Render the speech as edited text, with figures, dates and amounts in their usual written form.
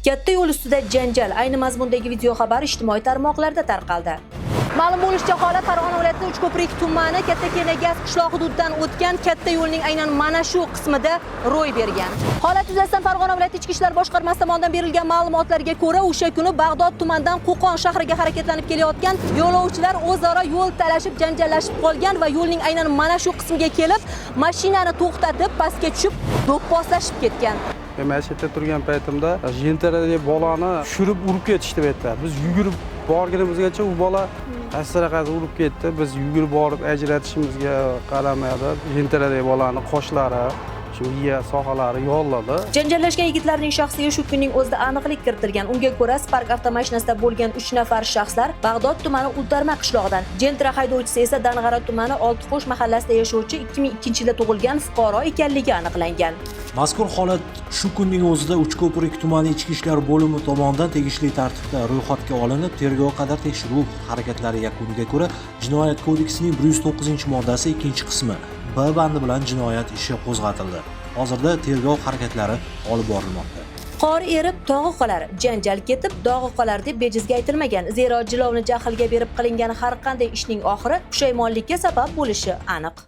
Katta yo'l ustida janjal. Ayni mazmundagi video xabar ijtimoiy tarmoqlarda tarqaldi. Ma'lum bo'lishicha, holat Farg'ona viloyatining Uchko'prik tumani Katta Kenagaz qishloq hududidan o'tgan katta yo'lning aynan mana shu qismida ro'y bergan. Holat yuzasidan Farg'ona viloyati Ichki ishlar boshqarmasi tomonidan berilgan ma'lumotlarga ko'ra, o'sha kuni Bag'dod tumanidan Qo'qon shahriga harakatlanib kelayotgan yo'lovchilar o'zaro yo'l talashib, janjallashib qolgan va yo'lning aynan mana shu qismiga kelib, mashinani to'xtatib, pastga tushib, do'pposlashib ketgan. Men shu yerda turgan paytimda jenteradagi bolani tushirib urib ketishdi bu yerda. Biz yugurib borganimizgacha u bola qaysi urib ketdi. Biz yugurib borib ajratishimizga qaramadi. Jenteradagi bolani qoshlari, shu miya sohalari yolladi. Janjallashgan yigitlarning shaxsiga shu kunning o'zida aniqlik kiritilgan. Unga ko'ra, Spark avtomashinasida bo'lgan 3 nafar shaxslar Bag'dod tumani Ultarma qishlog'idan, Jentera haydovchisi esa Dang'ara tumani Oltiqo'sh mahallasida yashovchi 2002-yilda tug'ilgan fuqaro ekanligi aniqlangan. Mazkur holat shu kunning o'zida Uchko'prik tumani Ichki ishlar bo'limi tomonidan tegishli tartibda ro'yxatga olinib, tergov qadar tekshiruv harakatlari yakuniga ko'ra Jinoyat kodeksining 109-moddasi 2-qismi B bandi bilan jinoyat ishi qo'zg'atildi. Hozirda tergov harakatlari olib borilmoqda. Qor erib, tog'i qolar, janjal ketib, dog'i qolar deb bejizga aytilmagan. Zero jilovni jahlga berib qilingan har qanday ishning oxiri pushaymonlikka sabab bo'lishi aniq.